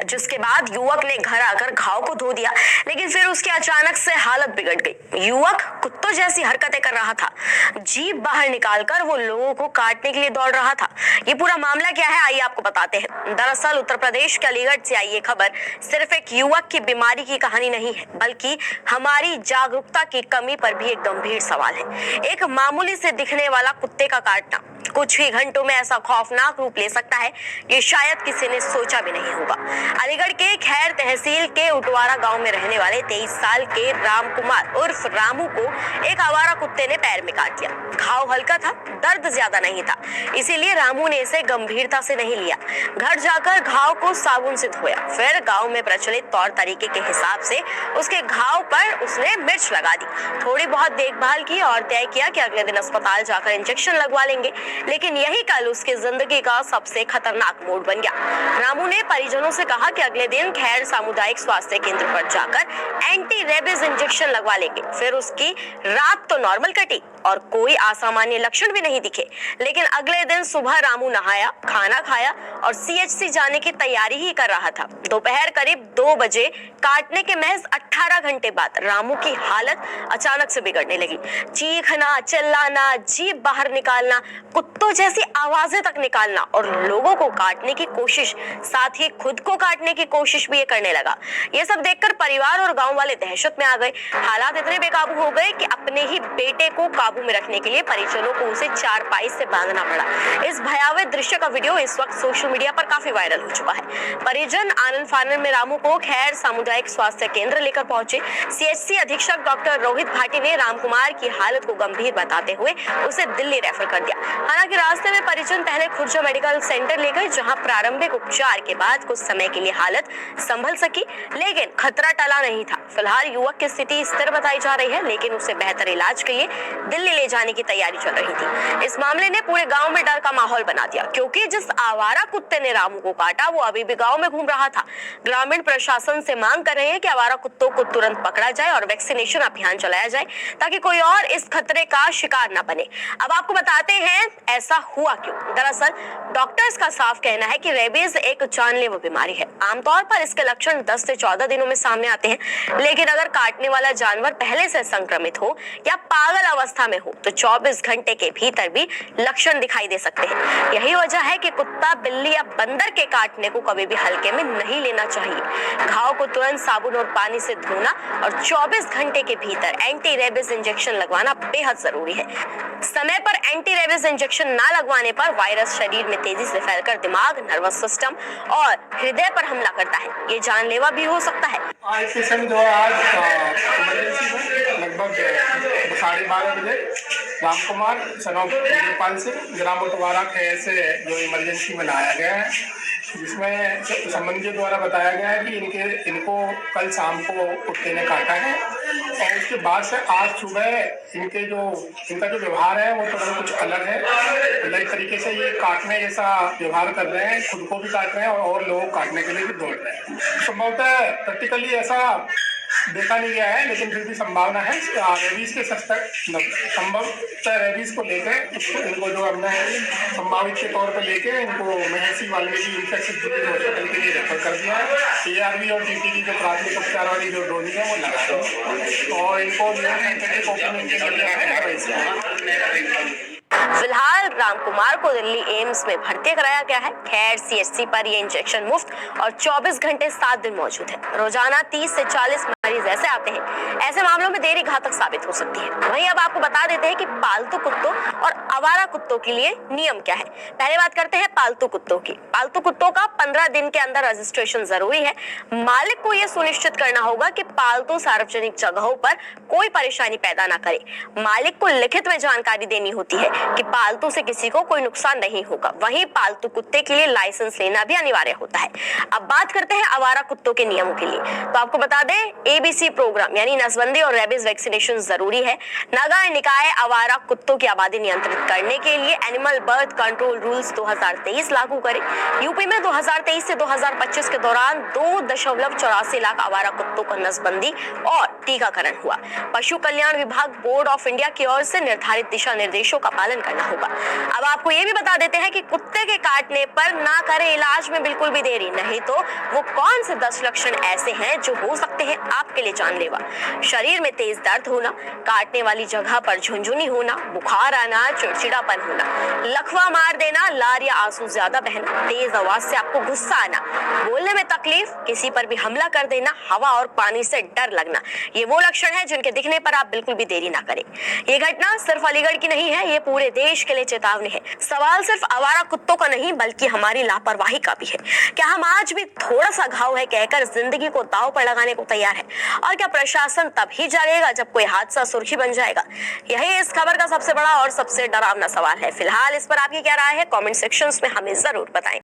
जिसके बाद युवक ने घर आकर घाव को धो दिया, लेकिन फिर उसकी अचानक से हालत बिगड़ गई। युवक कुत्तों जैसी हरकतें कर रहा था, जीभ बाहर निकालकर वो लोगों को काटने के लिए दौड़ रहा था। ये पूरा मामला क्या है, आइए आपको बताते हैं। दरअसल उत्तर प्रदेश के अलीगढ़ से आई ये खबर सिर्फ एक युवक की बीमारी की कहानी नहीं है, बल्कि हमारी जागरूकता की कमी पर भी एक गंभीर सवाल है। एक मामूली से दिखने वाला कुत्ते का काटना कुछ ही घंटों में ऐसा खौफनाक रूप ले सकता है, ये शायद किसी ने सोचा भी नहीं होगा। अलीगढ़ के खैर तहसील के उटवारा गांव में रहने वाले 23 साल के राम कुमार उर्फ रामू को एक आवारा कुत्ते ने पैर में काट दिया। घाव हल्का था, दर्द ज्यादा नहीं था, इसीलिए रामू ने इसे गंभीरता से नहीं लिया। घर जाकर घाव को साबुन से धोया, फिर गांव में प्रचलित तौर तरीके के हिसाब से उसके घाव पर उसने मिर्च लगा दी। थोड़ी बहुत देखभाल की और तय किया कि अगले दिन अस्पताल जाकर इंजेक्शन लगवा लेंगे, लेकिन यही कल उसकी जिंदगी का सबसे खतरनाक मोड़ बन गया। रामू ने परिजनों से कहा कि अगले दिन खैर सामुदायिक स्वास्थ्य केंद्र पर जाकर एंटी रेबीज इंजेक्शन लगवा लेंगे। फिर उसकी रात तो नॉर्मल कटी और कोई असामान्य लक्षण भी नहीं दिखे, लेकिन अगले दिन सुबह रामू नहाया, खाना खाया और सीएचसी जाने की तैयारी ही कर रहा था। दोपहर करीब 2 बजे काटने के महज 18 घंटे बाद रामू की हालत अचानक से बिगड़ने लगी। चीखना, चिल्लाना, जीभ बाहर निकालना, कुत्तों जैसी आवाजें तक निकालना और लोगों को काटने की कोशिश, साथ ही खुद को काटने की कोशिश भी ये करने लगा। ये सब देखकर परिवार और गांव वाले दहशत में आ गए। हालात इतने बेकाबू हो गए कि अपने ही बेटे को काबू में रखने के लिए परिजनों को उसे चारपाई से बांधना पड़ा। इस भयावह दृश्य का वीडियो इस वक्त सोशल मीडिया पर काफी वायरल हो चुका है। परिजन आनंद फानन में रामू को खैर सामुदायिक स्वास्थ्य केंद्र लेकर पहुंचे। सीएचसी अधीक्षक डॉक्टर रोहित भाटी ने राम कुमार की हालत को गंभीर बताते हुए उसे दिल्ली रेफर कर दिया। हालांकि रास्ते में परिजन पहले खुर्जा मेडिकल सेंटर ले गए, जहां प्रारंभिक उपचार के बाद कुछ समय के लिए हालत संभल सकी, लेकिन खतरा टला नहीं था। फिलहाल युवक की स्थिति स्थिर बताई जा रही है, लेकिन उसे बेहतर इलाज के लिए दिल्ली ले जाने की तैयारी चल रही थी। इस मामले ने पूरे गांव में डर का माहौल बना दिया, क्योंकि जिस आवारा कुत्ते ने रामू को काटा वो अभी भी गांव में घूम रहा था। ग्रामीण प्रशासन से मांग कर रहे हैं कि आवारा कुत्तों को तुरंत पकड़ा जाए और वैक्सीनेशन अभियान चलाया जाए, ताकि कोई और इस खतरे का शिकार न बने। अब आपको बताते हैं ऐसा हुआ क्यों। दरअसल डॉक्टर्स का साफ कहना है कि रेबीज एक जानलेवा बीमारी है। आमतौर पर इसके लक्षण 10 से 14 दिनों में सामने आते हैं, लेकिन अगर काटने वाला जानवर पहले से संक्रमित हो या पागल अवस्था में हो तो 24 घंटे के भीतर भी लक्षण दिखाई दे सकते हैं। यही वजह है कि कुत्ता, बिल्ली या बंदर के काटने को कभी भी हल्के में नहीं लेना चाहिए। घाव को तुरंत साबुन और पानी से धोना और 24 घंटे के भीतर एंटी रेबीज इंजेक्शन लगवाना बेहद जरूरी है। समय पर एंटी रेबीज इंजेक्शन ना लगवाने पर वायरस शरीर में तेजी से फैलकर दिमाग, नर्वस सिस्टम और हृदय पर हमला करता है। ये जानलेवा भी हो सकता है। आज पेशेंट जो है आज इमरजेंसी में लगभग 12:30 बजे राम कुमार सनौ नेपाल से ग्राम उटवारा खैर से जो इमरजेंसी में लाया गया है, जिसमें संबंधियों द्वारा बताया गया है कि इनको कल शाम को कुत्ते ने काटा है और उसके बाद से आज सुबह इनका जो व्यवहार है वो थोड़ा कुछ अलग है। नए तरीके से ये काटने जैसा व्यवहार कर रहे हैं, खुद को भी काट रहे हैं और लोगों को काटने के लिए भी दौड़ रहे हैं। संभवतः प्रैक्टिकली ऐसा देखा नहीं गया है, लेकिन फिर भी संभावना है रेबीज के संभवतः रेबीज को लेकर इनको जो हमने संभावित के तौर पर लेके इनको महर्षि वाल्मीकि इंफेक्शन हॉस्पिटल के लिए रेफर कर दिया है। एआरवी और टीटी की जो प्राथमिक उपचार वाली जो डोज है वो लगा है और इनको फिलहाल राम कुमार को दिल्ली एम्स में भर्ती कराया गया है। खैर सीएचसी पर ये इंजेक्शन मुफ्त और 24 घंटे 7 दिन मौजूद है। रोजाना 30 से 40 मरीज ऐसे आते हैं। ऐसे मामलों में देरी घातक साबित हो सकती है। वहीं अब आपको बता देते हैं कि पालतू कुत्तों और आवारा कुत्तों के लिए नियम क्या है। पहले बात करते हैं पालतू कुत्तों की। पालतू कुत्तों का 15 दिन के अंदर रजिस्ट्रेशन जरूरी है। मालिक को यह सुनिश्चित करना होगा कि पालतू सार्वजनिक जगहों पर कोई परेशानी पैदा ना करे। मालिक को लिखित में जानकारी देनी होती है कि पालतू से किसी को कोई नुकसान नहीं होगा। वहीं पालतू कुत्ते के लिए लाइसेंस लेना भी अनिवार्य होता है। अब बात करते हैं आवारा कुत्तों के नियमों के लिए। तो आपको बता दें एबीसी प्रोग्राम यानी नसबंदी और रेबीज वैक्सीनेशन जरूरी है। नगर निकाय आवारा कुत्तों की आबादी नियंत्रित करने के लिए एनिमल बर्थ कंट्रोल रूल्स 2023 लागू करें। यूपी में 2023 से 2025 के दौरान 2.84 लाख आवारा कुत्तों का नसबंदी और टीकाकरण हुआ। पशु कल्याण विभाग बोर्ड ऑफ इंडिया की ओर से निर्धारित दिशा निर्देशों का पालन करना होगा। अब आपको ये भी बता देते हैं कि कुत्ते के काटने पर ना करें इलाज में बिल्कुल भी देरी, नहीं तो वो कौन से 10 लक्षण ऐसे हैं जो हो सकते हैं आपके लिए जानलेवा। शरीर में तेज दर्द होना, काटने वाली जगह पर झुनझुनी होना, बुखार आना, चिड़चिड़ापन होना, लकवा मार देना, लार या आंसू ज्यादा बहना, तेज आवाज से आपको गुस्सा आना, बोलने में तकलीफ, किसी पर भी हमला कर देना, हवा और पानी से डर लगना, ये वो लक्षण है जिनके दिखने पर आप बिल्कुल भी देरी ना करें। ये घटना सिर्फ अलीगढ़ की नहीं है, ये पूरे देश के लिए चेतावनी है। सवाल सिर्फ आवारा कुत्तों का नहीं बल्कि हमारी लापरवाही का भी है। क्या हम आज भी थोड़ा सा घाव है कहकर जिंदगी को दांव पर लगाने को तैयार है? और क्या प्रशासन तभी जागेगा जब कोई हादसा सुर्खी बन जाएगा? यही इस खबर का सबसे बड़ा और सबसे डरावना सवाल है। फिलहाल इस पर आपकी क्या राय है? कमेंट सेक्शंस में हमें जरूर बताएं।